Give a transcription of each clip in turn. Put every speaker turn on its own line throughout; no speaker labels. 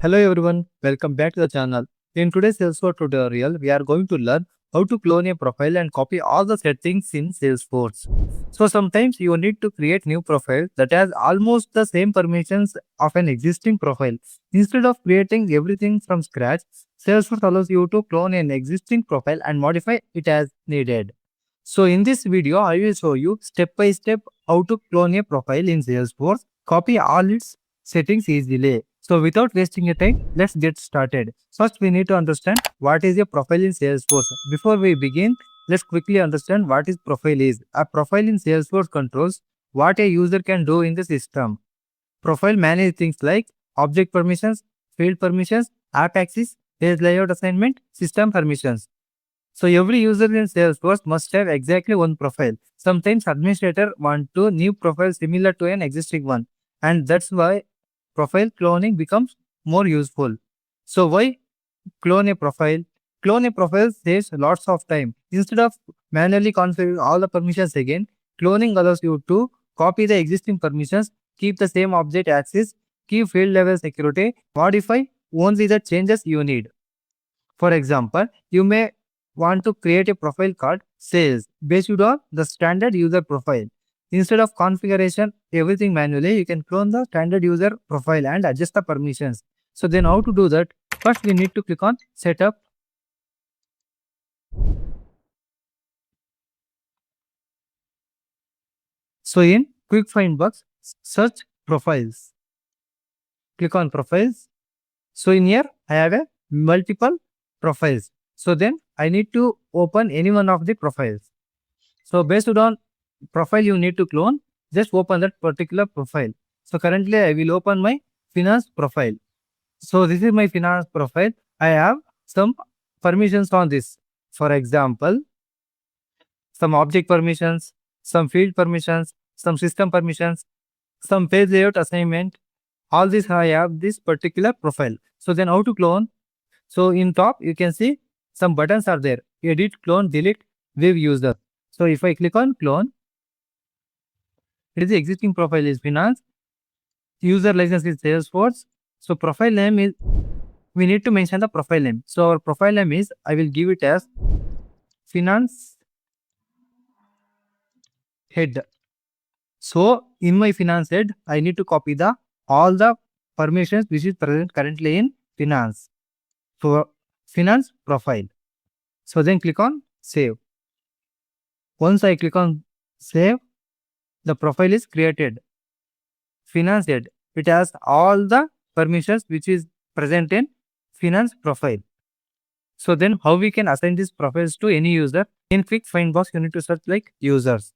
Hello everyone, welcome back to the channel. In today's Salesforce tutorial, we are going to learn how to clone a profile and copy all the settings in Salesforce. So sometimes you need to create new profile that has almost the same permissions of an existing profile. Instead of creating everything from scratch, Salesforce allows you to clone an existing profile and modify it as needed. So in this video, I will show you step by step how to clone a profile in Salesforce, copy all its settings easily. So without wasting your time, let's get started. First, we need to understand what is a profile in Salesforce. Before we begin, let's quickly understand what is profile is. A profile in Salesforce controls what a user can do in the system. Profile manages things like object permissions, field permissions, app access, page layout assignment, system permissions. So every user in Salesforce must have exactly one profile. Sometimes administrator want to new profile similar to an existing one, and that's why profile cloning becomes more useful. So why clone a profile? Clone a profile saves lots of time. Instead of manually configuring all the permissions again, cloning allows you to copy the existing permissions, keep the same object access, keep field level security, modify only the changes you need. For example, you may want to create a profile called sales based on the standard user profile. Instead of configuration everything manually, you can clone the standard user profile and adjust the permissions. So then how to do that? First we need to click on setup. So in quick find box, search profiles. Click on profiles. So in here I have a multiple profiles. So then I need to open any one of the profiles. So based on profile you need to clone, just open that particular profile. So currently I will open my finance profile. So this is my finance profile. I have some permissions on this. For example, some object permissions, some field permissions, some system permissions, some page layout assignment. All this I have this particular profile. So then how to clone? So in top you can see some buttons are there. Edit, clone, delete, view user. So if I click on clone, it is the existing profile is finance, user license is Salesforce. So profile name is, we need to mention the profile name. So our profile name is, I will give it as finance head. So in my finance head, I need to copy the all the permissions which is present currently in finance. So finance profile. So then click on save. Once I click on save, the profile is created. Finance head. It has all the permissions which is present in finance profile. So then how we can assign these profiles to any user? In quick find box, you need to search like users.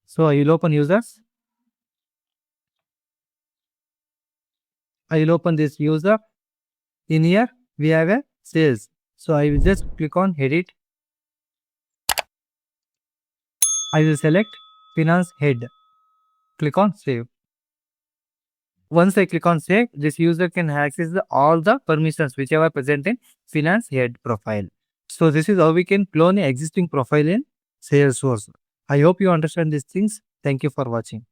So I will open users. I will open this user. In here, we have a sales. So I will just click on edit. I will select finance head. Click on save. Once I click on save, this user can access all the permissions which are present in finance head profile. So this is how we can clone an existing profile in Salesforce. I hope you understand these things. Thank you for watching.